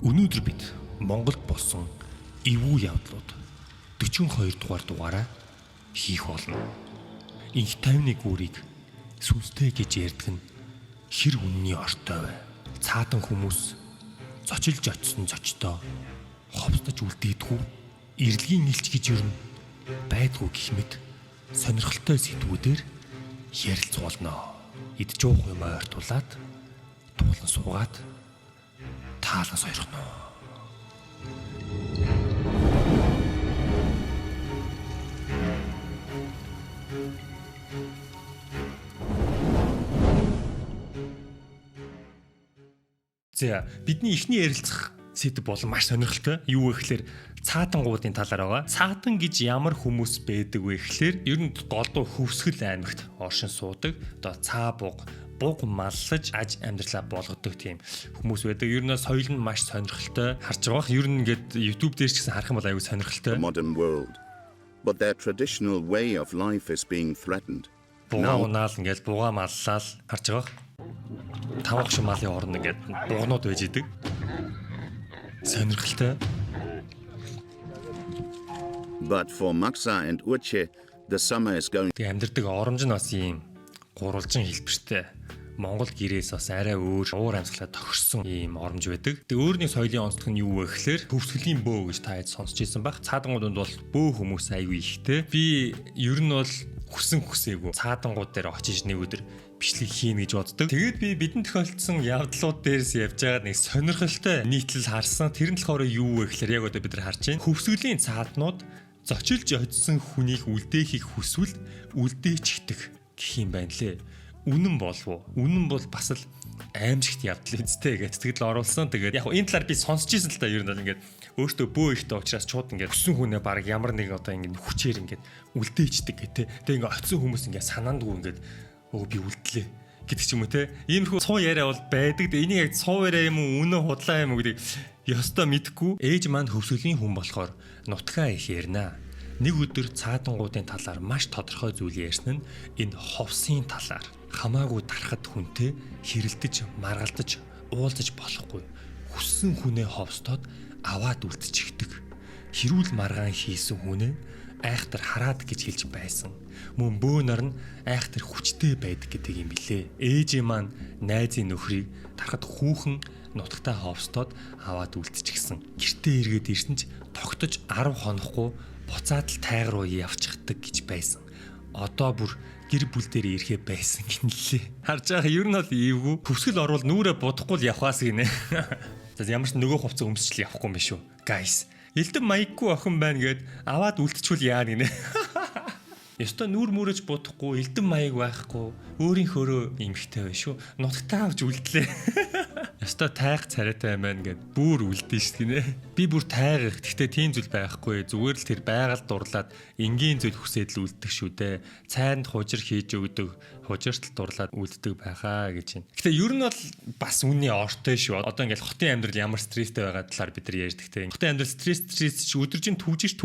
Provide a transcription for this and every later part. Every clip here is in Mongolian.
Өнөөдөр бид Монголд болсон эвгүй явдлууд 42 дугаар дугаараа хийх болно. Инх тайвны гүрийг сүнстэй гэж ярьдаг нь хэр үнний ортой вэ? Цаадан хүмүүс зочилж очсон зочдоо ховсдож үлдээдгүү, ирэлгийн илч гэж юу байдгүй гэх мэт сонирхолтой сэдвүүдээр ярилцуулна. Идж уух юм ойртуулаад туулан суугаад таалан сойрхно. За бидний эхний ярилцах сэдв бол маш сонирхолтой. Юу вэ гэхээр цаатангуудын талаар байгаа. Цаатан гэж ямар хүмүүс байдаг вэ гэхээр ер нь голдуу хөвсгөл аймагт оршин суудаг. Одоо цаа буг маллаж аж амьдралаа болгодог тийм хүмүүс байдаг. Ер нь соёл нь маш сонирхолтой харж байгаа. Ер нь ингээд YouTube дээр ч гэсэн харах юм бол аюу сонирхолтой. Modern world, but their traditional way of life is being threatened. Бугаа унаал ингээд бугаа маллал харж байгаа. Тавх шималын орн ингээд бугнууд байж идэг. Сонирхолтой. But for Maksa and Uche, the summer is going. Тэг амьдардаг оромж нь бас ийм гурвалжин хэлбэртэй. Монгол гэрээс бас арай өөр уур амьсгалаа тохирсон ийм оромж байдаг. Тэг өөрний соёлын онцлог нь юу вэ гэхээр хөвсгөлийн бөө гэж та хэд сонсч ирсэн баг. Цаадангуудад бол бөө хүмүүс аягүй ихтэй. Би ер нь бол хүсээгүй цаадангууд дээр очиж нэг өдөр бичлэг хийн гэж боддог. Тэгээд би бидэнд тохиолдсон явдлууд дээрс явж байгаа нэг сонирхолтой нийтлэл харсан. Тэр нь болохоор юу вэ гэхээр яг одоо бид нар харж байна. Хөвсгөлийн цаатнууд зочилж очисон хүнийг үлдээхийг хүсвэл үлдээчихдэг гэх юм байна лээ. Үнэн болов уу? Үнэн бол бас л аимшигт явдал үстэй гэж тэгэл оруулсан. Тэгээд яг энэ талаар би сонсч ирсэн л та ер нь бол ингээд өөртөө бөө ихтэй учраас шууд ингээд өссөн хүнээ баг ямар нэг одоо ингээд хүчээр ингээд үлдээчдэг гэдэг. Тэгээд ингээд очисон хүмүүс ингээд санаандгүй ингээд би үлдлээ гэдэг ч юм уу те. Иймэрхүү цуу яриа бол байдаг. Энийг яг цуу яриа юм уу, үнэн худлаа юм уу гэдэг ёстой мэдхгүй. Ээж маань хөвсгөлийн хүн болохоор нутгаа их ярина. Нэг өдөр цаадангуудын талаар маш тодорхой зүйл ярьсан нь энэ ховсын талаар. Хамаагүй тархад хүнтэй хэрэлдэж, маргалдаж, уулзаж болохгүй. Хүссэн хүнээ ховстоод аваад үлдчихдэг. Хэрүүл маргаан хийсэн хүнээ айхтар хараад гэж хэлж байсан. Мөн бөө нар нь айхтар хүчтэй байдаг гэдэг юм билээ. Ээжээ маань найзын нөхрийг тархад хүүхэн нутагтаа ховстоод аваад үлдчихсэн. Гэртээ эргээд ирсэн ч тогтож 10 хонохгүй буцаад л тайг руу явчихдаг гэж байсан. Одоо бүр гэр бүл дээр ирэхээ байсан гинлээ. Харж байгаа ер нь бол эвгүй. Хөвсгөл орвол нүрэ будахгүй л явахаас гинэ. За ямар ч нөгөө хувцас өмсчл явахгүй юм биш үү. Guys, элдэн маяггүй охин байна гэд аваад үлдчихвэл яа гинэ. Ёстой нүр мөрөж будахгүй, элдэн маяг байхгүй, өөрийнхөөрөө эмхтэй байна шүү. Нутагтаа авч үлдлээ. Ёстой тайх царайтай байна гэд бүр үлдэн шүү гинэ. Би бүр тайгах. Гэхдээ тийм зүйл байхгүй. Зүгээр л тэр байгаль дурлаад энгийн зүйл хүсээд л үлддэг шүү дээ. Цайнд хужир хийж өгдөг, хужирт дурлаад үлддэг байхаа гэж байна. Гэхдээ ер нь бол бас үнний ортой шүү. Одоо ингээл хотын амьдрал ямар стресстэй байгаа талаар бид нар ярьдаг те. Хотын амьдрал стресс өдөржин түгжиж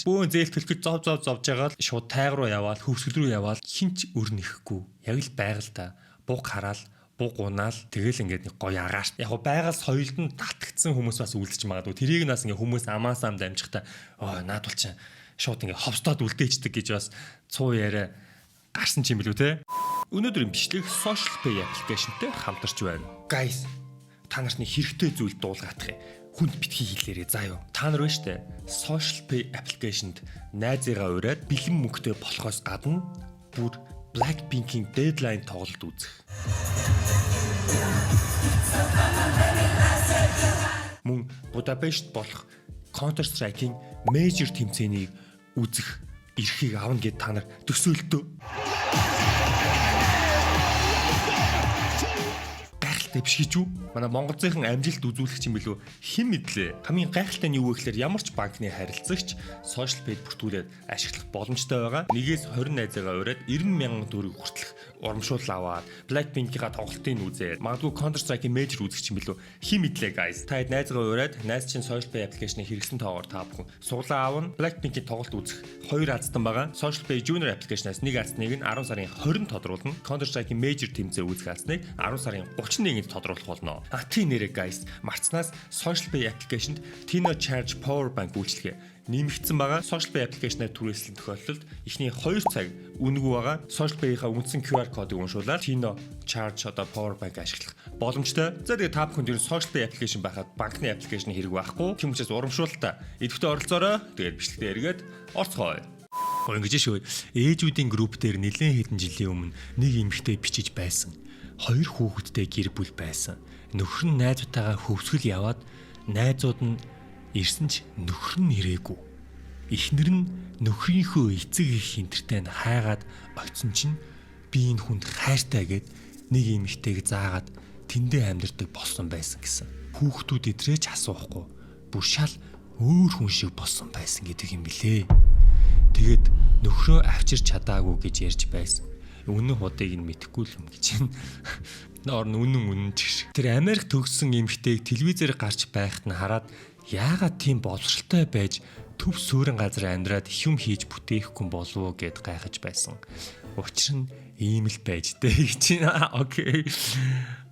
бөөн зээл төлөхөд зовж байгаа л шууд тайг руу яваал, хөвсгөл рүү яваал хинч өрнөхгүй. Яг л байгальтаа буг хараал, буг унаал тэгэл ингээд нэг гоё агааш. Яг байгаль соёлд нь татгдсан хүмүүс бас үлдэж магадгүй. Тэрийг нас ингээд хүмүүс амаасаа дамжихтаа наад бол чинь шууд ингээд ховстоод үлдээчдэг гэж бас цуу яриа гарсан ч юм билүү те. Өнөөдрийн бичлэг Social Pay application-тэй хамтарч байна. Guys, та нарт нэг хэрэгтэй зүйл дуулгаадах юм. Хүнд битгий хэлээрээ заа юу. Та нар байна штэ. Social Pay application-д найзыгаа ураад бэлэн мөнгөтэй болохоос гадна бүр Blackpink-ийн Deadline тоглолт үзэх. Мөн Будапешт болох Counter-Strike-ийн Major тэмцээнийг үзэх эрхийг авна гэд та нар төсөөлтөө. Гайхалтай биш гэж үү? Манай монголцынхан амжилт үзүүлэх юм билүү? Хэн мэдлээ? Хамгийн гайхалтай нь юу вэ гэхээр ямар ч банкны харилцагч Social Pay бүртгүүлээд ашиглах боломжтой байгаа. Нэгээс 20 найзаагаа ураад 90,000 төгрөг хүртэлх урамшуул аваад Blackpink-ийн тоглолтыг үзээд магадгүй Counter-Strike-ийн Major үзэх юм билүү? Хин мэдлээ guys. Та хэд найзгаа ураад найз чинь social play application-ыг хэрэгсэн тоогоор та бүхэн суглаа аавна. Blackpink-ийн тоглолт үзэх 2 аздан байгаа. Social play junior application-аас нэг азныг нь 10 сарын 20-нд тодруулна. Counter-Strike-ийн Major тэмцээн үзэх азныг 10 сарын 31-нд тодруулах болно. Тийм нэрээ guys. Марцнаас social play application-д Tino Charge Power Bank үйлчилгээ нэмэгдсэн байгаа. Social Pay application-аар түрээслэн тохиолдолд эхний 2 цаг үнэгүй байгаа. Social Pay-ийнхаа үндсэн QR кодыг уншуулаад Tino Charge Power Bank ашиглах боломжтой. За тэгээд та бүхэнд ер нь Social Pay application байхад банкны application хэрэг байхгүй. Тийм учраас урамшуулалтаа идэвхтэй оролцоорой. Тэгээд бичлэгтээ эргээд орцгоё. Ингэж шүү. Ээжүүдийн групп дээр нэлээд хэдэн жилийн өмнө нэг эмэгтэй бичиж байсан. 2 хүүхэдтэй гэр бүл байсан. Нөхөр нь найзуудтайгаа хөвсгөл яваад найзууд нь ирсэн ч нөхөр нь ирээгүй. Эхнэр нь нөхрийнхөө эцэг их хинтертэй нь хайгаад очсон чинь би энэ хүнд хайртай гэд нэг эмэгтэйг заагаад тэндээ амьдардаг болсон байсан гэсэн. Хүүхдүүд идрээч асуухгүй. Бүр шал өөр хүн шиг болсон байсан гэдэг юм билээ. Тэгэд нөхрөө авчирч чадаагүй гэж ярьж байсан. Үнэн хуудыг нь мэдэхгүй л юм гэж байна. Норн үнэн ч. Тэр Америк төгссөн эмэгтэйг телевизээр гарч байхад нь хараад яагаад тийм боловсралтай байж төв суурин газар амьдраад юм хийж бүтээхгүй болов уу гэд гайхаж байсан. Учир нь ийм л байж дээ гэж байна.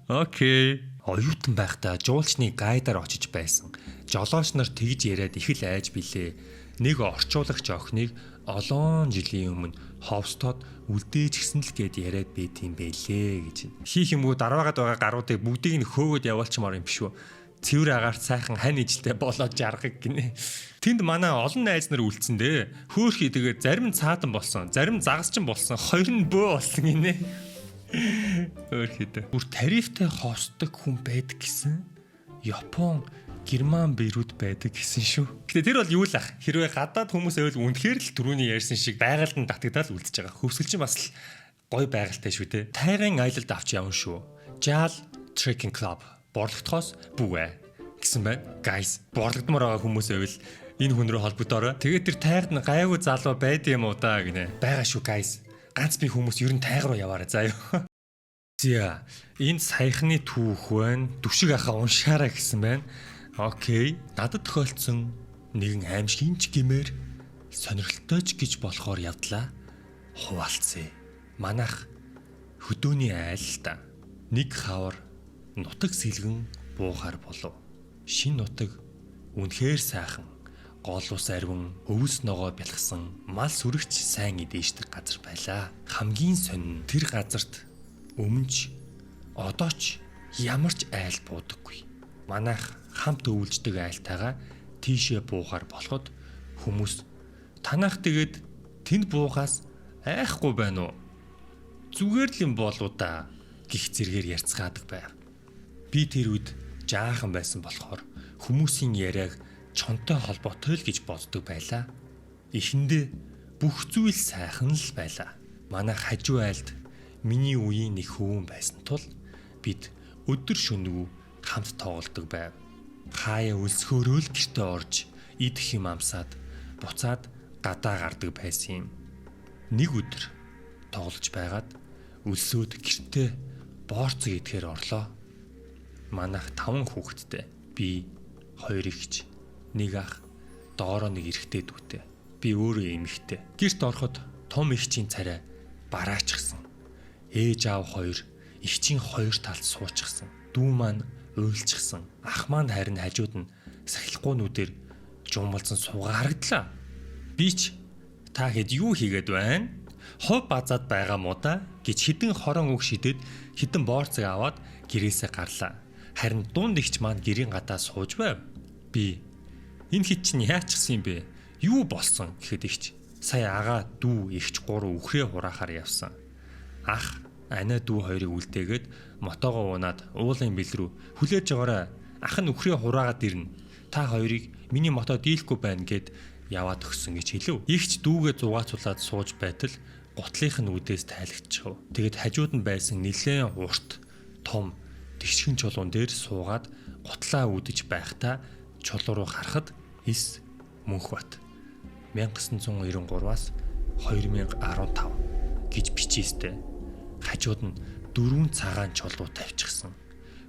Окей. Оюутан байхдаа жуулчны гайдаар очиж байсан. Жолооч нар тэгж яриад их л айж билээ. Нэг орчуулагч охиныг олон жилийн өмнө ховстоод үлдээж гисэн л гэд яриад байт юм бэлээ гэж. Хийх юмгүй дараагаад байгаа гаруудыг бүгдийг нь хөөгөөд явуулчмаар юм биш үү? Цэвэр агаарт сайхан хань ижилтэй болоод жаргаг гинэ. Тэнд манай олон найз нар үлдсэн дээ. Хөөхий тэгээд зарим нь цаадан болсон, зарим загасчин болсон, хоёр нь бөө болсон гинэ. Хөөхий дээ. Бүр тарифтай хостдог хүн байдаг гэсэн. Япон, Герман бэрүүд байдаг гэсэн шүү. Гэтэ тэр бол юу л ах. Хэрвээ гадаад хүмүүс байвал үнэхээр л түрүүний ярьсан шиг байгальд татагдаад үлдэж байгаа. Хөвсгөл чинь бас л гой байгальтай шүү те. Тайган аялалд авч явна шүү. Jal Trekking Club борлогдохоос бүвэ гэсэн байна. Guys, борлогдмоор байгаа хүмүүс байвал энэ хүн рүү холбогдоорой. Тэгээд тэр тайгад нь гайгүй залуу байд юм уу даа гинэ. Бага шүү guys. Ганц би хүмүүс ер нь тайг руу яваарай заа юу. Зя, энэ саяхны түүх байна. Дүшиг ахаа уншаарай гэсэн байна. Окей. Надад тохиолдсон нэгэн аимшигч гэмээр сонирхолтойч гэж болохоор явдлаа. Хуваалцъя. Манайх хөдөөний айлтаа нэг хавар нутаг сэлгэн буухаар болов. Шин нутаг үнэхээр сайхан. Гол ус арвин, өвс ногоо бялхсан, мал сүрэгч сайн идээждэг газар байлаа. Хамгийн сонин тэр газарт өмнөч одооч ямар ч айл буудаггүй. Манайх хамт өвлждөг айлтайгаа тийшээ буухаар болоход хүмүүс танах тэгээд тэнд буугаас айхгүй байна уу? Зүгээр л юм болоо да гих зэргээр ярьцгаадаг байв. Би тэр үед жаахан байсан болохоор хүмүүсийн яриаг чонтой холбоотой л гэж боддог байлаа. Эхэндээ бүх зүйл сайхан л байлаа. Манай хажуу айлд миний үеийн нэг хүүн байсан тул бид өдөр шөнөгүй хамт тоглодог байв. Хаяа өлсгөөрөө л гэртээ орж идэх юм амсаад буцаад гадаа гардаг байсан юм. Нэг өдөр тоглож байгаад өлсөөд гэртээ боорцог идэхээр орлоо. Манайх 5 хүүхэдтэй. Би 2 эгч, 1 ах, доороо нэг эрэгтэй дүүтэй. Би өөрөө эмэгтэй. Гэрт ороход том эгчийн царай бараачихсан. Ээж аав 2, эгчийн 2 талд суучихсан. Дүү маань уйлчихсан. Ах маань харин хажууд нь сахилгуунуудээр жумалзан суугаа харагдлаа. Би ч та хэд юу хийгээд байна? Хов базаад байгаа мó да гэж хідэн хорон үг шидэд хідэн боорцог аваад гэрээсээ гарлаа. Харин дунд игч маань гэрийн гадаа сууж байв. Би энэ хит чинь яачихсан юм бэ? Юу болсон гэхэд игч сая агаа дүү игч 3 үхрээ хураахаар явсан. Ах анаа дүү хоёрыг үлдээгээд мотогоо унаад уулын бэл рүү хүлээж байгаарай. Ах нь үхрээ хураагаад ирнэ. Та хоёрыг миний мото дийлэхгүй байна гэд яваад өгсөн гэж хэлв. Игч дүүгээ зугаацуулаад сууж байтал гутлынх нь үдээс тайлагдчихв. Тэгэд хажууд нь байсан нэлээд урт том тэгшхэн чулуун дээр суугаад гутлаа үдэж байхдаа чулуу руу харахад эс Мөнхбат 1993-аас 2015 гэж бичээстэй. Хажууд нь 4 цагаан чулуу тавьчихсан.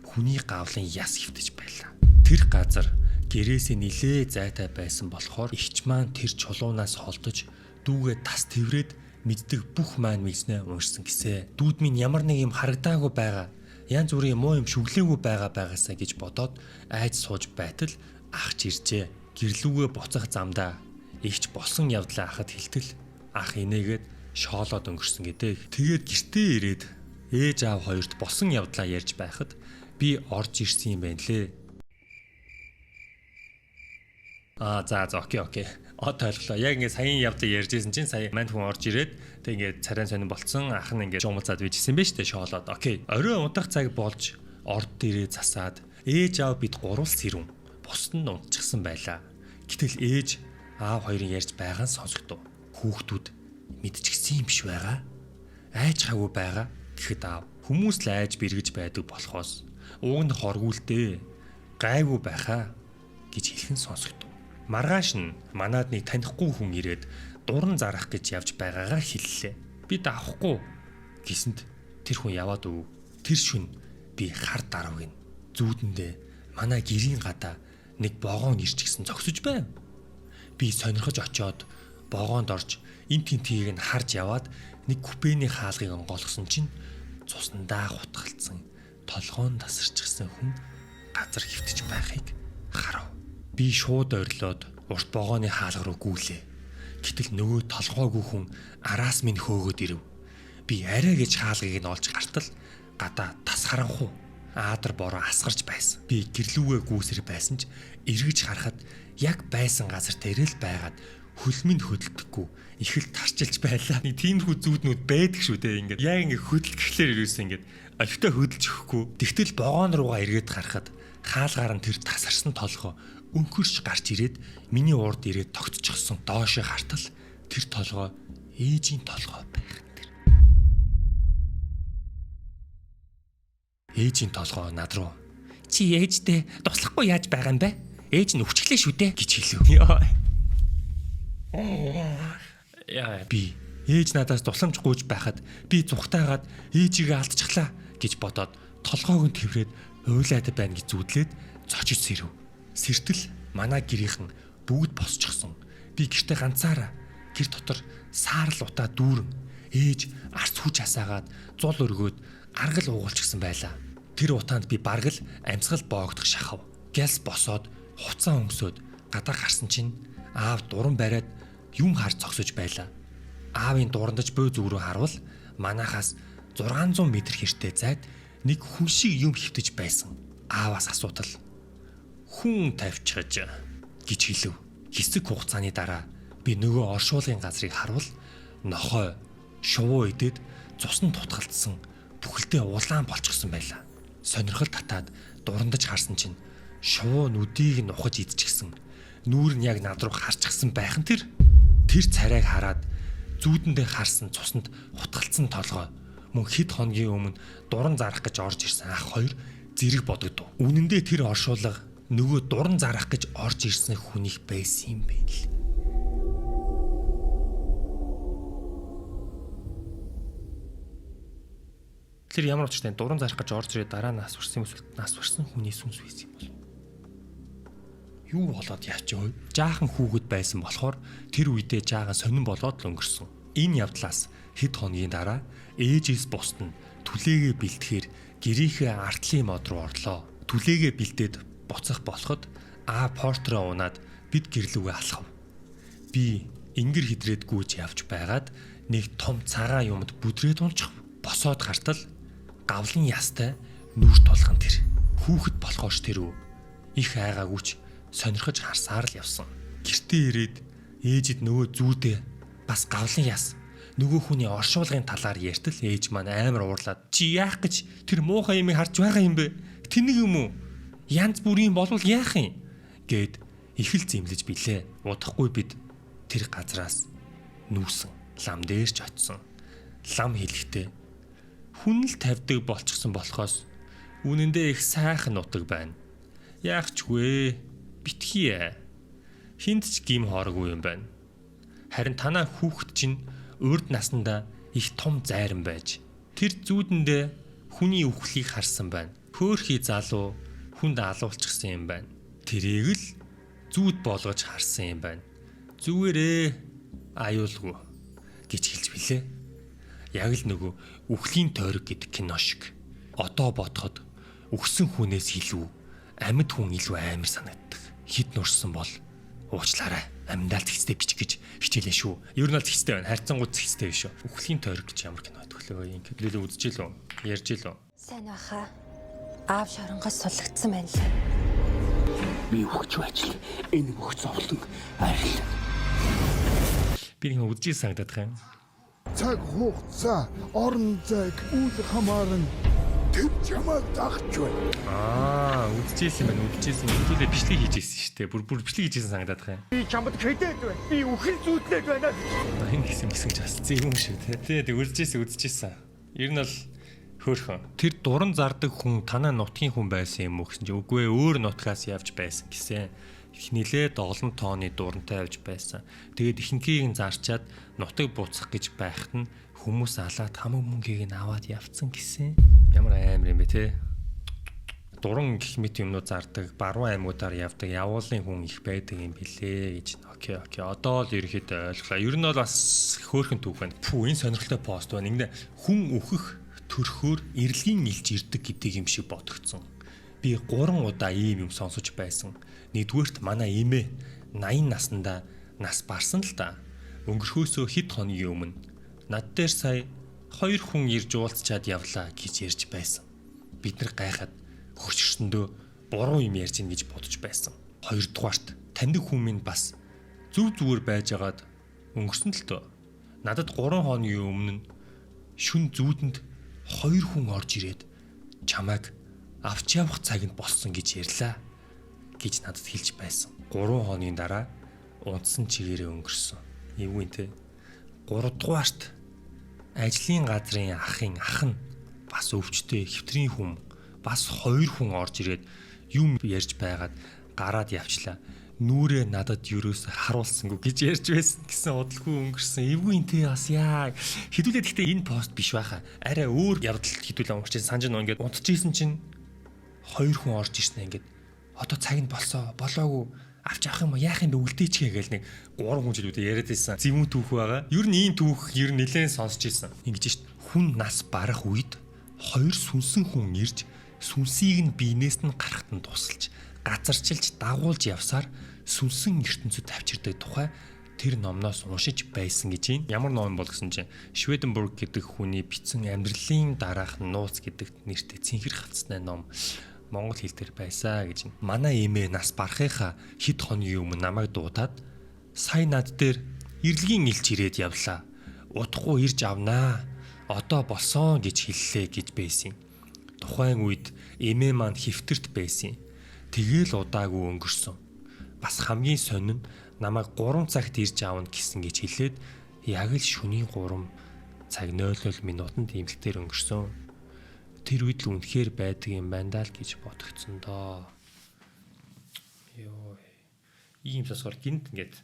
Хүний гавлын яс хөвтөж байлаа. Тэр газар гэрээсээ нилээ зайтай байсан болохоор эгч маань тэр чулуунаас холдож дүүгээ тас тэврээд мэддэг бүх маань мэдснэ уншсан гисэ. Дүүд минь ямар нэг юм харагдаагүй байгаа. Янз бүрийн муу юм шүглээгүй байгаасаа гэж бодоод айж сууж байтал ахч иржээ. Гэрлүүгээ буцах замдаа эгч болсон явдлаа ахад хэлтэл ах инээгээд шоолоод өнгөрсөн гэдэг. Тэгээд гэртээ ирээд ээж аав хоёрт болсон явдлаа ярьж байхад би орж ирсэн юм байна лээ. За окей. Ойлголоо. Яг ингэ саяын явдлыг ярьжсэн чинь сая манд хүн орж ирээд тэг ингэ царайн сонирн болцсон ах нь ингэ жумцаад bijсэн байж тээ шоолоод. Окей. Орой унтах цаг болж орд дээрээ засаад ээж аав бид гурвал сэрүүн бусд нь унтчихсан байлаа. Гэтэл ээж аав хоёрын ярьж байгаа нь сонсогдов. Хүүхдүүд мэдчихсэн юм биш байгаа. Айж хавгүй байгаа гэхэд аав хүмүүс л айж бэргэж байдаг болохоос ууг нь хоргүүлдэ. Гайгүй байхаа гэж хэлхэн сонсогдов. Маргааш нь манад нэг танихгүй хүн ирээд дуран зарах гэж явж байгаагаа хэллээ. Бид авахгүй гэсэнд тэр хүн яваад өв. Тэр шөнө би хар дарууг нь зүүдэндээ манай гэрийн гадаа нэг богоон ирчихсэн зогсож байв. Би сонирхож очиод богоонд орж эн тентгийг нь харж яваад нэг купений хаалгыг онгойлгосон чинь цуснандаа хутгалцсан толгоон тасарчихсан хүн газар хөвтөж байхыг харав. Би шууд ойрлоод урт богооны хаалга руу гүйлээ. Гэтэл нөгөө толгойгүй хүн араас минь хөөгөөд ирэв. Би арай гэж хаалгыг нь олж гартал гадаа тас харанхуу аадар бороо асгарч байсан. Би гэрлүүгээ гүйсэр байсан ч эргэж харахад яг байсан газар дээр л байгаад хөлмөнд хөдөлдөггүй их л тарчилж байлаа. Нэг тиймэрхүү зүүднүүд байдаг шүү дээ. Ингээд яг ингээд хөдөлгөхлөөр ирсэн ингээд альфта хөдөлж өгөхгүй. Тэгтэл богоон руугаа эргээд харахад хаалгаар нь тэр тасарсан толгой өнхөрч гарч ирээд миний урд ирээд тогтчихсон. Доошоо хартал тэр толгой ээжийн толгой байх тэр. Ээжийн толгой над руу "Чи ээжтэй туслахгүй яаж байгаа юм бэ? Ээж нь өвчглээ шүү дээ" гэж хэлв. Би ээж надаас тусламж гуйж байхад би зүхтаагаад ээжигээ алдчихлаа гэж бодоод толгойг нь тэврээд уйлаад байна гэж зүудлээд зочиж сэрв. Сэртэл манай гэрийнхэн бүгд босчихсон. Би гэртээ ганцаараа гэр дотор саарл утаа дүүрэн ээж арц хүч хасаагаад зул өргөөд аргал уугалчихсан байлаа. Тэр утаанд би бараг л амьсгал боогдох шахав. Гялс босоод хуцаа өмсөд гадаа гарсан чинь аав дуран бариад юм харж зогсож байлаа. Аавын дурандаж бөө зүг рүү харвал манахаас 600 м хэртэй зайд нэг хүн шиг юм хөвтөж байсан. Ааваас асуудал "Хүн тавьчихаж" гэж хэлв. Хэсэг хугацааны дараа би нөгөө оршуулгын газрыг харвал нохой шувуу идээд цуснд тутгалдсан бүхэлдээ улаан болчихсон байлаа. Сонирхол татаад дурандаж харсан чинь шувуу нүдийг нь ухаж идчихсэн. Нүүр нь яг над руу харчихсан байхын тэр царайг хараад зүүдэндээ харсан цуснд хутгалцсан толгой мөн хэд хоногийн өмнө дуран зарах гэж орж ирсэн ах хоёр зэрэг бодогдов. Үнэн дээр тэр оршуулга нөгөө дуран зарах гэж орж ирсэн хүнийх байсан юм байна л. Тэр ямар учиртай дуран зарах гэж орж ирээд дараа нь асварсан эсвэл асварсан хүний сүнс байсан юм бол юу болоод яачаа вэ? Жаахан хүүхэд байсан болохоор тэр үедээ жаахан сонирн болоод л өнгөрсөн. Энэ явдлаас хэд хоногийн дараа ээжээс бусд нь түлээгээ бэлтгэхээр гэрийнхээ артлын мод руу орлоо. Түлээгээ бэлдээд буцах болоход портроо унаад бид гэрлүүгээ алхав. Би ингэр хидрээд гүйж явж байгаад нэг том цагаан юмд бүдрээд унчих. Босоод гартал гавлын ястай нүүр тулган тэр. Хүүхэд болохоош тэр их айгаагүйч сонирхож харсаар л явсан. Гэртээ ирээд ээжид нөгөө зүүдээ бас гавлын яс нөгөө хүний оршуулгын талаар ярьтал ээж маань амар уурлаад "Чи яах гэж тэр муухай юмыг харж байгаа юм бэ? Тэнэг юм уу? Янз бүрийн болвол яах юм?" гэд их л зэмлэж билээ. Удахгүй бид тэр газраас нүүсэн. Лам дээр ч очсон. Лам хэлэхдээ хүн л тавьдаг болчихсон болохоос үнэндээ их сайхан нутаг байна. Яах ч вэ? Битгий. Хинт ч гим хооргүй юм байна. Харин танаа хүүхэд чинь урд наснда их том зайран байж Тэр зүүдэндээ хүний үхлийг харсан байна. Хөөхий залуу хүнд алуулчихсан юм байна. Тэрийг л зүүд болгож харсан юм байна. Зүгээрээ аюулгүй гэж хэлж билээ. Яг л нөгөө үхлийн тойрог гэдэг кино шиг. Одоо бодоход үхсэн хүнээс илүү амьд хүн илүү амар санагддаг. Хид нурсан бол уучлаарай. Амьдаал зэгцтэй бичих гэж хичээлээ шүү. Ер нь бол зэгцтэй байна. Хайрцангууд зэгцтэй биш үү? Үхлийн тойрог гэж ямар кино төглөө юм. Гэвэл үзэж лөө. Ярьж лөө. Сайн баха. Аав шоронгоос суллагдсан байна лээ. Би өгч байж л энэ бүх зовлон арил. Би нэг үзэж санагдах юм. Цаг хугацаа, орон зайг үл хамааран тэд чамаа дагч байна. Үзчихсэн байна. Хэдүүлээ бичлэг хийжсэн шүү дээ. Бүр бичлэг хийжсэн санагдаад байгаа юм. Би чамд хэдээд байна. Би үхэл зүүдлээд байна. Энэ гэсэн ч бас зэвүүн шүү те. Тэгээд үзчихсэн. Ер нь бол хөөрхөн. Тэр дуран зардаг хүн танаа нутгийн хүн байсан юм уу гэсэн чи үгүй ээ, өөр нутгаас явж байсан гэсэн. Их нилээд олон тооны дурантай явж байсан. Тэгээд ихэнхийг нь зарчаад нутаг буцах гэж байхад нь хүмүүс алаад хамаг мөнгийг нь аваад явцсан гэсэн. Ямар амар юм бэ те. Дуран гэх мэт юмнууд зардаг, баруун аймагуудаар явдаг явуулын хүн их байдаг юм билээ гэж. Окей. Одоо л ерөөхдөө ойлголаа. Ер нь бол бас хөөрхөн түүх байна. Энэ сонирхолтой пост байна. Ингээд хүн өөхөх төрхөөр эрэлгийн илж ирдэг гэдэг юм шиг бодогдсон. Би 3 удаа ийм юм сонсож байсан. Нэгдүгээрт манай эмээ 80 наснда нас барсан л та. Өнгөрхөөсөө хэд хоногийн өмнө над дээр сая 2 хүн ирж уулзчаад явлаа гэж ярьж байсан. Бид нар гайхаад хөрчөрсөндөө буруу юм ярьж ийн гэж бодож байсан. Хоёрдугаарт таньдаг хүн минь бас зүгээр байжгаад өнгөрсөн л тоо. Надад 3 хоногийн өмнө шүн зүүдэнд 2 хүн орж ирээд чамайг авч явах цаг нь болсон гэж ярьлаа гэж надад хэлж байсан. 3 хоногийн дараа унтсан чигээрээ өнгөрсөн. Эвгүй те. 3 дугаарт ажлын газрын ахын ах нь бас өвчтөе хэвтрийн хүн бас 2 хүн орж ирээд юм ярьж байгаад гараад явчлаа. Нүрээ надад юурээс харуулсангүй гэж ярьж байсан гэсэн удалгүй өнгөрсөн. Эвгүй те бас яа. Хэдүүлээ гэхдээ энэ пост биш байхаа. Арай өөр явдал хэдүүлээ өнгөрч санаж нөө ингээд унтчихсэн чинь 2 хүн орж ирсэн ингээд одоо цаг нь болоогүй авч авах юм яах юм бэ үлдээчихээ гээл нэг 3 хүн жилүүдээ яриад байсан. Зэвүүн түүх байгаа. Ер нь ийм түүх ер нь нэлээд сонсч ирсэн. Ингэж шít хүн нас барах үед 2 сүнсэн хүн ирж сүнсийг нь биенээс нь гарахт нь тусалж газарчилж дагуулж явсаар сүнсэн ертөнцөд тавчирдаг тухай тэр номноос уншиж байсан гэж юм. Ямар ном бол гэсэн чинь Шведенбург гэдэг хүний бичсэн амьдралын дараах нууц гэдэг нэртэй цэнхэр хавцсны ном монгол хэл дээр байсаа гэж. Манай эмээ нас барахынхаа хэд хоногийн өмнө намайг дуудаад сая над дээр эрлэгийн илж ирээд явлаа. Удахгүй ирж авнаа. Одоо болсон гэж хэллээ гэж байсан. Тухайн үед эмээ маань хэвтэрт байсан. Тэгээл удаагүй өнгөрсөн. Бас хамгийн сонин нь намайг 3 цагт ирж аавна гэсэн гэж хэлээд яг л шөнийн 3 цаг 00 минутанд имлэгтэр өнгөрсөн. Тэр үед л үнэхээр байдаг юм байна даа л гэж бодогдсон доо. Йоо. Ийм сасгаар гинт ингээд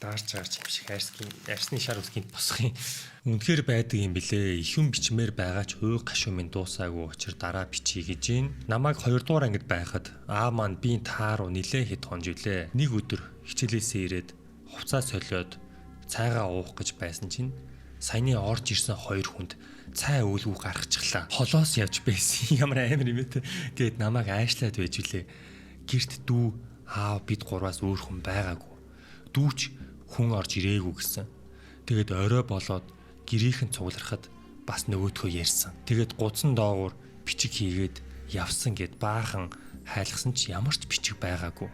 даарч гарч юм шиг арсны шар үсгийнд босхын. Үнэхээр байдаг юм билээ. Ихэн бичмээр байгаа ч хууг гашуу минь дуусаагүй учир дараа бичиж гэж гин. Намайг 2 дугаар ангид байхад аа маань би тааруу нилээ хэд хонж үлээ. Нэг өдөр хичээлээсээ ирээд хувцас солиод цайгаа уух гэж байсан чинь саяны орж ирсэн 2 хүнд цай өвлгүү гаргачихлаа. Холоос явж байсан. Ямар амар юм бэ гэд намайг аашлаад байж үлээ. Гэрт дүү аав бид 3-аас өөр хүн байгаагүй. Дүүч хүн орж ирээгүй гэсэн. Тэгээд орой болоод гэрийнхэн цугларахад бас нөгөөдхөө ярьсан. Тэгээд гудсан доогуур бичиг хийгээд явсан гэд баахан хайлгсан ч ямар ч бичиг байгаагүй.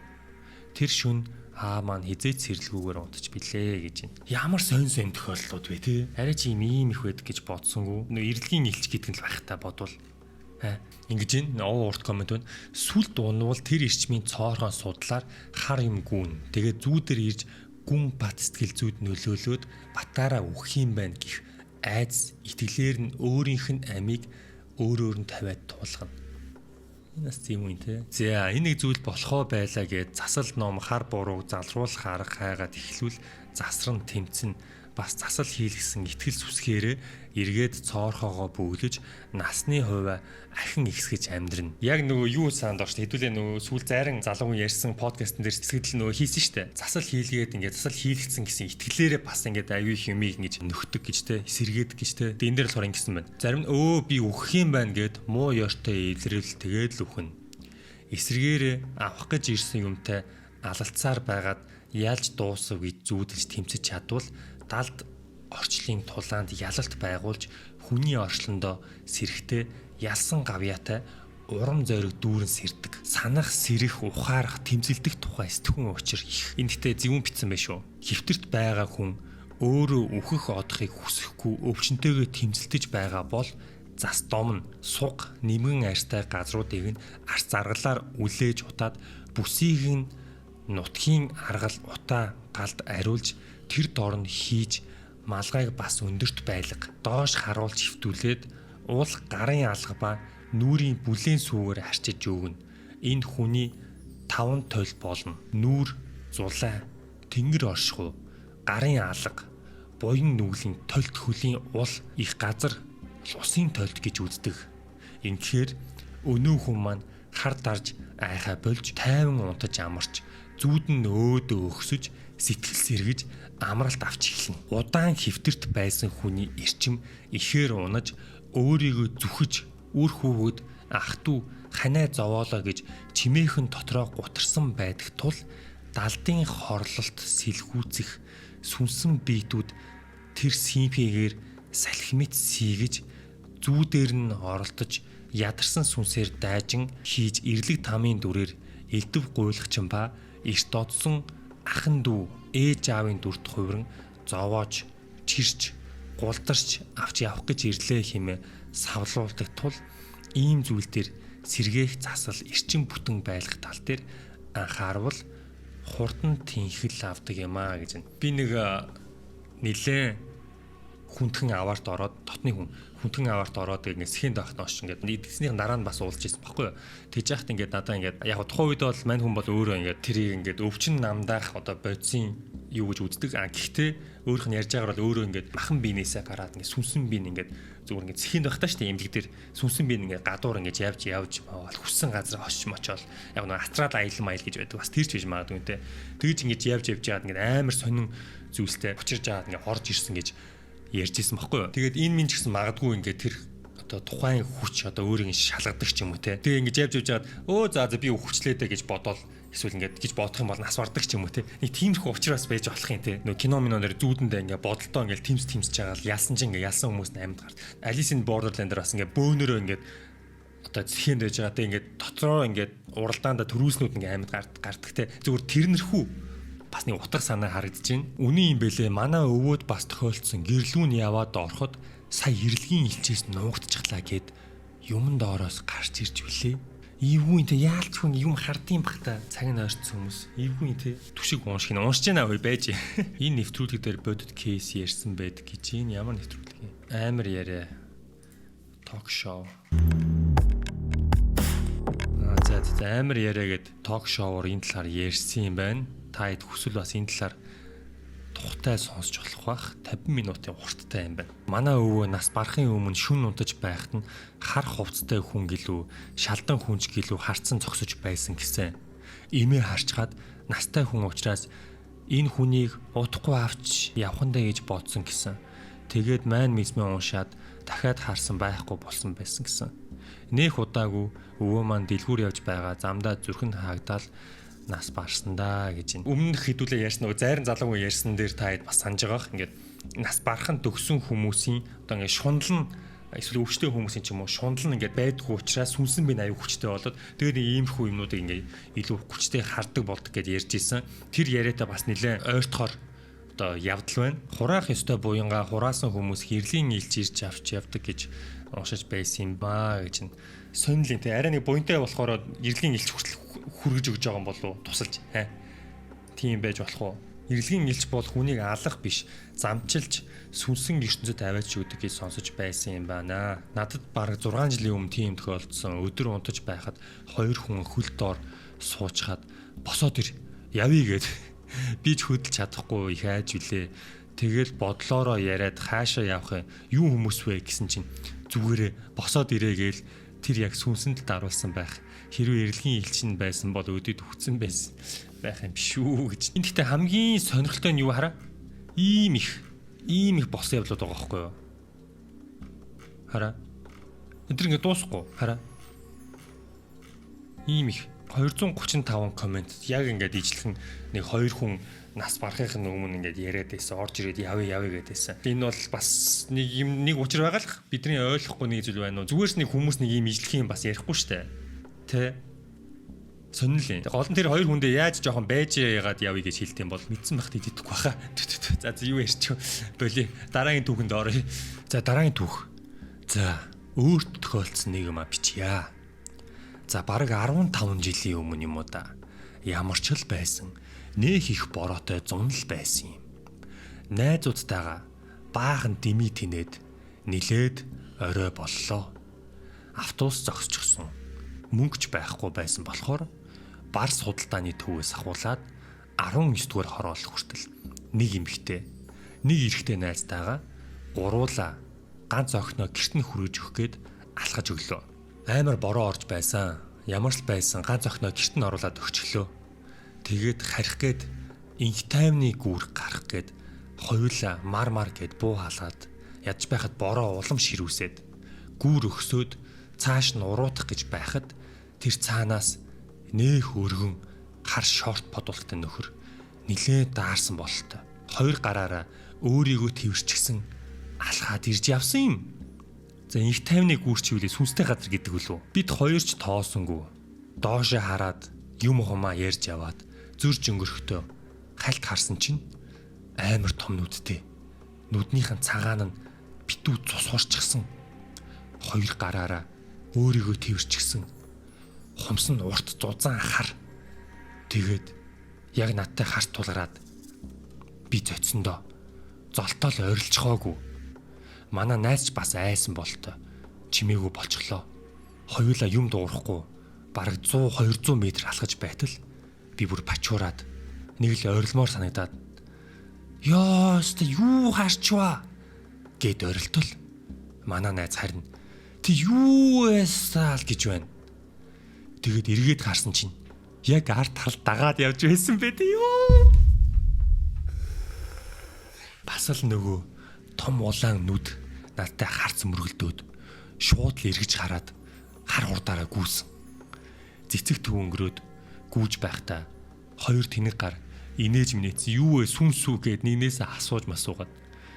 Тэр шүн аа маань хизээч сэрэлгүүгээр унтаж билээ гэж байна. Ямар сонь тохиолдлууд вэ те? Арай чи ийм их байдаг гэж бодсонгүй. Нөө эрлэгийн илч гэдэг нь л байх та бодвол. Ингэж энэ урт коммент байна. Сүл дуунвал тэр ирчмийн цоорхон судлаар хар юм гүн. Тэгээд зүүдэр ирж гүн бат сэтгэл зүйд нөлөөлөөд батаараа үхэх юм байна гэх айдас итгэлээр нь өөрийнх нь амийг өөрөөр нь тавиад туулгана. Энэ бас тийм үн те. За энэ нэг зүйл болохоо байлаа гэд засал ном хар бурууг залруулах арга хайгаад эхлүүл засран тэмцэн бас засал хийлгэсэн итгэл сүсгээрээ эргээд цоорхоогоо бөглөж насны хувиа ахин ихсгэж амьдрна. Яг нөгөө юу санд орч хэдүүлээ нөгөө сүүл зайран залуугийн ярьсан подкастн дээр хэсэгдэл нөгөө хийсэн штэ. Засал хийлгээд ингээд засал хийлгэсэн гэсэн итгэлээрээ бас ингээд аюу их юмыг ингэж нөхдөг гэж те, эсэргээд гэж те. Энэ дээр болохоор ингэсэн байна. Зарим нь би өөх юм байна гэд муу ёртой илрэл тэгээд л үхэн. Эсэргээрээ авах гэж ирсэн юмтай алалцаар байгаад ялж дуусав гэж зүүдэлж тэмцэж чадвал далд орчлын тулаанд ялалт байгуулж хүний орчлондоо сэрхтээ ялсан гавьяатай урам зориг дүүрэн сэрдэг. Санах, сэрэх, ухаарах, тэмцэлдэх тухай сэтгүүн учир их. Эндтэй зөвүүн битсэн байх шүү. Хэвтэрт байгаа хүн өөрөө үхэх одохыг хүсэхгүй өвчнөтэйгээ тэмцэлдэж байгаа бол зас домн, суг, нэмгэн арьстай газруудыг нь арц аргалаар үлээж утаад бүсийг нь нутгийн аргал утаа галд ариулж тэр дорн хийж малгайг бас өндөрт байлга доош харуулж хөвтүүлээд уул гарын алга ба нүрийн бүлээн сүүгээр арчиж өгнө. Энэ хүний 5 тойл болно. Нүүр, зулай, тэнгэр оршихуй, гарын алга, буян нүглийн тойлт хөлийн уул их газар усын тойлт гэж үздэг. Ингэхээр өнөө хүн маань хар дарж айхаа болж тайван унтаж амарч зүүдэн өөдөө өгсөж сэтгэл сэргэж амралт авч эхэлнэ. Удаан хэвтэрт байсан хүний эрчим ихээр унаж өөрийгөө зүхэж үр хүүгд ах トゥ ханаа зовоолоо гэж чимээхэн дотроо гутарсан байдаг тул далдын хорлолт сэлхүүцэх сүнсэн биетүүд тэр симпигээр салхимит сийгэж зүүдээр нь оролдож ядарсан сүнсээр дайжин хийж ирлэг тамийн дүрээр элдв гуйлахчин ба эрт додсон ахан дүү ээж аавын дүрт хувиран зовоож чирч гулдарч авч явах гэж ирлээ хэмээн савлуулдаг тул ийм зүйл дээр сэргээх засал эрчим бүтэн байх тал дээр анхаарвал хурдан тэнхэл авдаг юм аа гэж байна. Би нэг нилээн хүндхэн аваарт ороод дотны хүндхэн аваарт ороод ингээд сэхэнд байхад nooш ингээд эдгснийх дараа нь бас уулж ирсэн баггүй юу. Тэгж яхад ингээд надаа ингээд яг тухайн үед бол мань хүн бол өөрөө ингээд тэрийг ингээд өвчин намдаах одоо бодисын юу гэж үздэг. Гэхдээ өөрийнх нь ярьж байгаагаар бол өөрөө ингээд махан биенээсээ гараад ингээд сүнсэн биен ингээд зүгээр ингээд сэхэнд байхдаа штэ эмнэлэг дээр сүнсэн биен ингээд гадуур ингээд явж мавал хүссэн газар очиж мочоод яг нэг астрал аялал маял гэж байдаг. Бас тэр ч биш магадгүй те. Тэгж ингээд явж яагаад ингээд амар сонин зүйлстэй учирж аваад ингээд орж ирсэн гэж ярьж ирсэн баггүй юу. Тэгээд энэ минь ч гэсэн магадгүй ингээд тэр одоо тухайн хүч одоо өөрийг шалгадаг ч юм уу те. Тэгээ ингээд явж жаад за би хүчлээдэ гэж бодоод эсвэл ингээд гэж бодох юм бол нас бардаг ч юм уу те. Нэг тиймэрхүү учраас байж болох юм те. Нөө кино миноноор зүүдэндээ ингээд бодолдоо ингээд тэмцэж байгаа л ялсан чинь ингээд ялсан хүмүүс амьд гарт. Alice in Borderland дээр бас ингээд бөөнөрөө ингээд одоо зэхэнд байж байгаа те ингээд дотроо ингээд уралдаанда төрүүлснүүд ингээд амьд гардаг те. Зүгээр тэрнэрхүү бас нэг утга санаа харагдаж байна. Үний юм бэлээ. Манай өвөөд бас тохиолдсон гэрлүүн яваад ороход сая ирлэгийн илчээс нуугдчихлаа гэд юмн доороос гарч ирж үлээ. Ивгүй те яалч хүн юм хардсан бах та цаг нь ойрцсон хүмүүс. Ивгүй те түшиг уушиг уншиж байна уу байж. Энэ нэвтрүүлэг дээр бодит кейс ярьсан байдаг гэж энэ ямар нэвтрүүлэг юм. Амар яриа. Ток шоу. За амар яриа гэд ток шоуор энэ талаар ярьсан юм байна. Та хэд хүсвэл бас энэ талаар тухтай сонсч болох бах 50 минутын урттай юм байна. Манай өвөө нас барахын өмнө шүн унтаж байхад нь хар хувцтай хүн гэлүү шалдан хүнч гэлүү харцсан зогсож байсан гэсэн. Имээ харчгаад настай хүн учраас энэ хүнийг удахгүй авч явхандаа гэж бодсон гэсэн. Тэгээд майн мисмээ уншаад дахиад харсан байхгүй болсон байсан гэсэн. Нэх удаагүй өвөө маань дэлгүүр явж байгаа замдаа зүрхэн хаагдаад нас барсан да гэж байна. Өмнөх хэдүүлээ ярьсан нөгөө зайран залуугийн ярьсан дээр та хэд бас санаж байгаах. Ингээд нас бархан төгсөн хүмүүсийн одоо ингээд шунал нь эсвэл өвчтэй хүмүүсийн ч юм уу шунал нь ингээд байдгүй учраас сүнсэн бие аюу хүчтэй болоод тэгээд иймэрхүү юмнуудыг ингээд илүү хүчтэй хардаг болдог гэж ярьж исэн. Тэр яриатай бас нэлээд ойртохоор одоо явдал байна. Хураах ёстой буянгаа хураасан хүмүүс хэрлийн илж ирж авч явдаг гэж уншиж байсан юм баа гэж байна. Сонирхолтой те арай нэг буянтай болохоор иргэлийн илч хүртэл хүргэж өгж байгаа юм болов уу тусалж тийм байж болох уу? Иргэлийн илч бол хүнийг алах биш замчилж сүнсэн ертөнцид аваач өгдөг гэж сонсож байсан юм байна. Надад бараг 6 жилийн өмнө тийм тохиолдсон. Өдөр унтаж байхад 2 хүн хөл доор суучгаад босоод ир явъя гэд би ч хөдөлж чадахгүй их айж үлээ. Тэгэл бодлоороо яриад хаашаа явах юм хүмүүс вэ гэсэн чинь зүгээрээ босоод ирээгээл тэр яг сүнсэнд л даруулсан байх. Хэрвээ эрэлгийн элчин байсан бол өдөд өгцөн байсан байх юм шүү гэж. Энд гэхдээ хамгийн сонирхолтой нь юу хараа? Ийм их бос явдлууд байгаа байхгүй юу? Хараа. Эдгээр ингэ дуусахгүй. Хараа. Ийм их 235 коммент яг ингээд ижлэхэн нэг 2 хүн нас барахын өмнө ингээд яриад байсан, орж ирээд явъя гэдээсэн. Энэ бол бас нэг учир байгаа л бидний ойлгохгүй нэг зүйл байна уу? Зүгээрс нэг хүмүүс нэг юм ижлэх юм бас ярихгүй штэ. Тэ? Сонирхолтой. Гол нь тэр 2 хүндээ яаж жоохон байж яагаад явъя гэж хэлдэм бол мэдсэн бахт идэхгүй баха. За юу ярьчих боли. Дараагийн түүхэнд оръё. За дараагийн түүх. За өөрт тохиолдсон нэг юм бичье. За бараг 15 жилийн өмнө юм уу да. Ямар ч л байсан. Нэх их бороотой зунал байсан юм. Найзуудтайгаа баахан дими тинээд нилээд орой боллоо. Автобус зогсчихсон. Мөнгөч байхгүй байсан болохоор бар судалдааны төвөөс ахуулаад 19 дугаар хороолох хүртэл нэг эмэгтэй, нэг эрэгтэй найзтайгаа гуруула ганц охиноо гэрт нь хүргэж өгөх гээд алхаж өглөө. Амар бороо орж байсан. Ямар л байсан ганц охиноо гэрт нь оруулаад өгчлөө. Тэгээд харих гээд инх таймны гүүр гарах гээд хоёулаа мар гээд буу халаад ядж байхад бороо улам ширүүсээд гүүр өгсөөд цааш нь уруутах гэж байхад тэр цаанаас нэх өргөн хар шорт подуулгатай нөхөр нилээ даарсан бололтой. 2 гараараа өөрийгөө твэрчгсэн алхаад ирж явсан юм. За инх таймны гүүр чивлээ сүнстэй газар гэдэг үлээ. Бид хоёр ч тоосонгүй. Доошоо хараад юм хумаа ярьж яваад зүрж өнгөрөхдөө хальт харсан чинь амар том нүдтэй. Нүднийхэн цагаан нь битүү цус хурчгсан. 2 гараараа өөрийгөө твэрчгсэн. Хумс нь урт зузаан хар. Тэгээд яг надтай харт тулгараад би зөцсөндөө золтоол ойрлцохоогүй. Манай найз ч бас айсан болтой. Чимээгүй болчихлоо. Хоёулаа юм дуурахгүй бараг 100-200 м алхаж байтал би бүр пачуураад нэг л ойрлмоор санагдаад ёост юу харчваа гэд ойролтол манай найз харин "Ти юу эсэл" гэж байна. Тэгээд эргээд харсан чинь яг арт тал дагаад явж байсан бэ дээ юу. Бас л нөгөө том улаан нүд надтай харц мөргөлдөөд шууд л эргэж хараад хар хурдаараа гүйсэн. Цэцэг төв өнгөрөөд гүүж байхдаа 2 тэнэг гар инээж минэц юу вэ сүнсүү гэд нэгнээс асууж масуугаад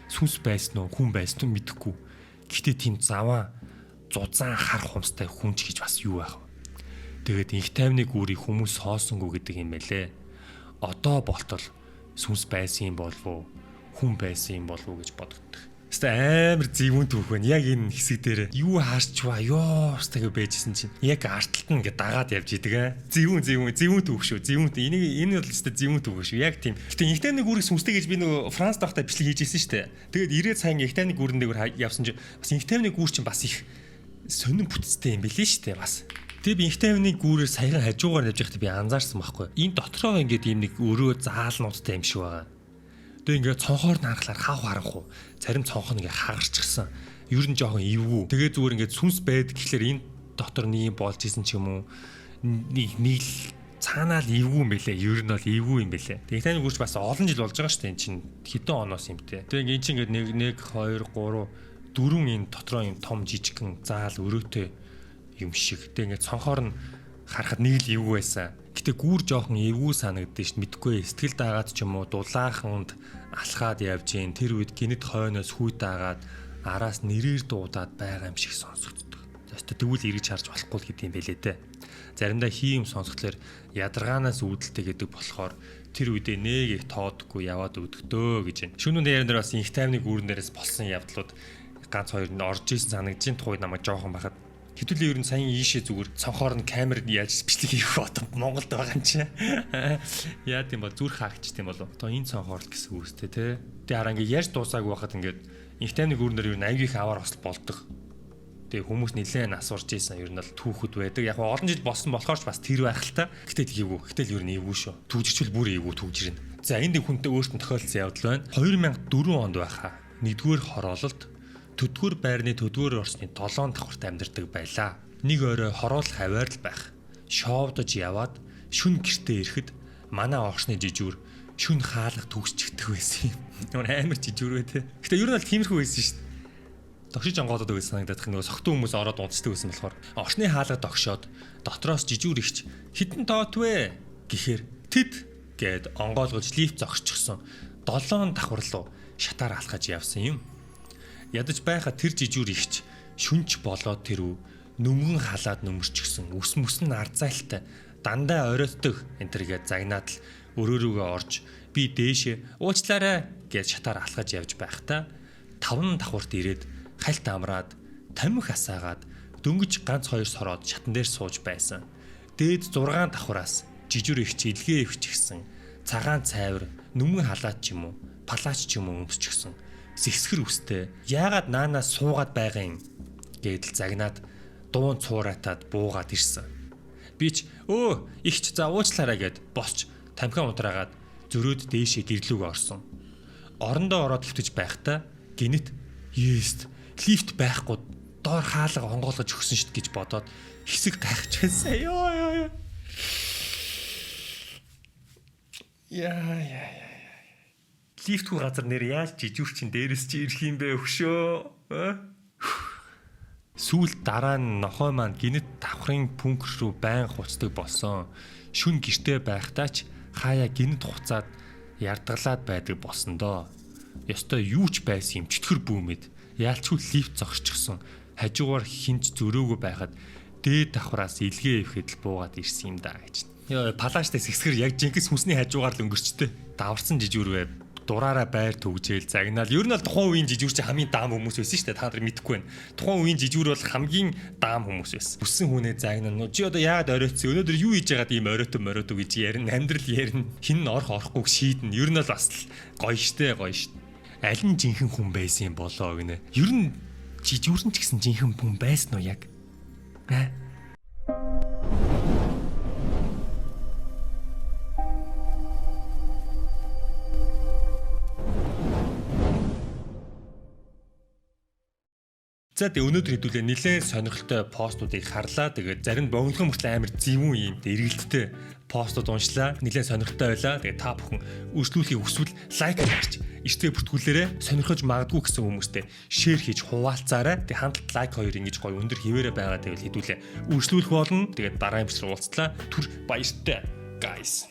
сүнс байсан уу хүн байсан уу мэдэхгүй. Гэтэ тийм заваа зузаан хар хумстай хүнч гэж бас юу байх вэ? Тэгээд инх таймны гүүрийг хүмүүс хоосонгүй гэдэг юм байлээ. Одоо болтол сүнс байсан юм болов уу? Хүн байсан юм болов уу гэж бодогддог. Хэвээ амар зэвүүн түүх байна. Яг энэ хэсэг дээр юу харчваа ёо хэвээ байжсэн чинь яг арталт нь ингээ дагаад явж идэг аа. Зэвүүн түүх шүү. Энэ бол хэвээ зэвүүн түүх шүү. Яг тийм. Гэтэ инх таймны гүүрийг сүнстэй гэж би нөгөө Франц дахтай бичлэг хийжсэн шүү дээ. Тэгээд ирээд сайн инх таймны гүүрэн дээр явсан чинь бас инх таймны гүүр чинь бас их сонин бүтцтэй юм билээ шүү дээ бас. Тэгээ би инх таймны гүүрээр саяхан хажуугаар явж байхдаа би анзаарсан байхгүй. Энэ дотроо ингээд ийм нэг өрөө заалнуудтай юм шиг байгаа. Тэгээ ингээд цонхоор нарахлаар хав харахгүй. Зарим цонх нь ингээд хагарчихсан. Ер нь жоохон эвгүй. Тэгээ зүгээр ингээд сүнс байд гэхлээр энэ дотор нэг юм болж исэн ч юм уу. Нэг л цаанаа л эвгүй юм бэлээ. Ер нь бол эвгүй юм бэлээ. Тэгээ таны гүрч бас олон жил болж байгаа шүү дээ. Энд чинь хэдэн оноос юм те. Тэгээ энэ чинь ингээд 1 2 3 4 энэ дотроо юм том жижигхэн заал өрөөтэй юм шиг. Тэгээ ингээд цонхоор нь харахад нэг л эвгүй байсан. Гэтэ гүүр жоохон эвгүй санагддээ ш мэдгүй. Сэтгэл даагаад ч юм уу дулааханд алхаад явж гин тэр үед гинэт хойноос хүй даагаад араас нэрээр дуудаад байгаа юм шиг сонсогддог. Тэгвэл эргэж харж болохгүй гэдэг юм байлээ дээ. Заримдаа хий юм сонсохлоор ядаргаанаас үүдэлтэй гэдэг болохоор тэр үедээ нэг их тоодгүй яваад өдөгдөө гэж байна. Шөнийн дээр нар бас инх таймны гүүрэн дээрээс болсон явдлууд ганц хоёр нь орж исэн санагдаж тухайд намайг жоохон бахад хэдүүлээ ер нь сайн ийшээ зүгээр цонхоор нь камерд яаж бичлэг хийх одоо Монголд байгаа юм чи. Яа тийм бол зүрх хаагч тийм болов. Одоо энэ цонхоор л гэсэн үстэй те. Тэгээ хараа ингээ ярьж дуусаагүй байхад ингээд инх таймны гүүрнээр ер нь аяг их аваар осол болдог. Тэгээ хүмүүс нэлээд асуурж ийсэн ер нь бол түүхэд байдаг. Яг олон жил болсон болохоор ч бас тэр байх л та. Гэтэ тийгүү. Гэтэл ер нь эвгүй шүү. Түүжирчвэл бүр эвгүй түүжирнэ. За энд хүнтэй өөртөө тохиолдсон явдал байна. 2004 онд байхаа. 1-р хороололд төдгөр байрны төдгөр орсны 7 давхарт амьдардаг байлаа. Нэг орой хороолох аваар л байх. Шоовдож яваад шүн гэртээ ирэхэд манай огшны жижүүр шүн хаалга төгсчихдэг байсан юм. Амар жижүүр бай тээ. Гэтэ ер нь бол тиймэрхүү байсан шүү дээ. Догшиж онгоодод байсан санагдах нөгөө согтун хүмүүс ороод унцдаг байсан болохоор огшны хаалга догшоод дотроос жижүүр ихч хитэн тоот вэ гэхээр тэд гээд онгоолгож лифт зогсчихсон 7 давхар руу шатаар алхаж явсан юм. Ядаж байха тэр жижүүр ихч шүнч болоод тэрүү нүмгэн халаад нөмөрчихсөн үс мөсөн арзайлтай дандаа оройтдог энтергээд загнаад л өрөөрөөгөө орж би дээшээ уучлаарай гэж шатаар алхаж явж байхдаа 5 давхарт ирээд хальт амраад тамхи асаагаад дөнгөж ганц 2 сороод шатан дээр сууж байсан. Дээд 6 давхараас жижүүр ихч илгээ өвчихсэн. Цагаан цайвар нүмгэн халаад ч юм уу палаач ч юм уу өмсчихсэн. Сэсгэр үстэй яагаад наанаас суугаад байгаа юм гэдэл загнаад дуун цууратаад буугаад ирсэн. Би ч ихч за уучлаарай гэд босч тамхиа унтраагаад зөрөөд дээшээ гэрлүүг орсон. Орондоо ороод хөвтөж байхдаа гинэт "Ест, лифт байхгүй доор хаалга онгоолгож өгсөн шít" гэж бодоод хэсэг гайхаж байсан. Яа. Лифтгүй газар нэр яаж жижүүр чин дээрээс чи ирэх юм бэ өгшөө? Сүүл дараа нь нохой маань гинэт давхрын пүнкер рүү байн хуцдаг болсон. Шүн гэртээ байхдаа ч хаяа гинэт хуцаад ярдгалаад байдаг болсон доо. Ёстой юу ч байсан юм чөтгөр бүүмэд яалчгүй лифт зогсчихсон. Хажуугаар хинч зөрөөгөө байхад дээд давхраас илгээ өвхэд л буугаад ирсэн юм да гэж. Йоо палааштай сэсгэр яг жинхэнэ хүнсний хажуугаар л өнгөрчтэй. Даварсан жижүүрвэ дураараа байр төгжээл загнаал. Ер нь бол тухайн үеийн жижүүр чи хамгийн даам хүмүүс байсан шүү дээ. Та нар мэдэхгүй байна. Тухайн үеийн жижүүр бол хамгийн даам хүмүүс байсан. Өссөн хүнээ загнаа. Чи одоо яагаад оройтсан? Өнөөдөр юу хийж байгаад ийм оройтоо гэж ярина. Амьдрал ярина. Хин нь орох орохгүй шийднэ. Ер нь бол бас гоё штэ. Аль нь жинхэнэ хүн байсан юм болоо гинэ. Ер нь жижүүрэн ч гэсэн жинхэнэ хүн байсан уу яг? За тэгээ өнөөдөр хэдүүлээ нэлээд сонирхолтой постуудыг харлаа. Тэгээд зарим нь богинохон мөртлөө амар зэвүүн юм эргэлттэй постууд уншлаа. Нэлээд сонирхолтой байлаа. Тэгээд та бүхэн үргэлжлүүлэхийг хүсвэл лайк хийгч, эртээ бүртгүүлээрэ сонирхож магадгүй гэсэн хүмүүстэй шеэр хийж хуваалцаарай. Тэгээд хандлт лайк 2 ингэж гоё өндөр хിവэрэ байгаа гэвэл хэдүүлээ үргэлжлүүлэх болно. Тэгээд дараагийн бичлэг уулзлаа. Түр баяртай guys.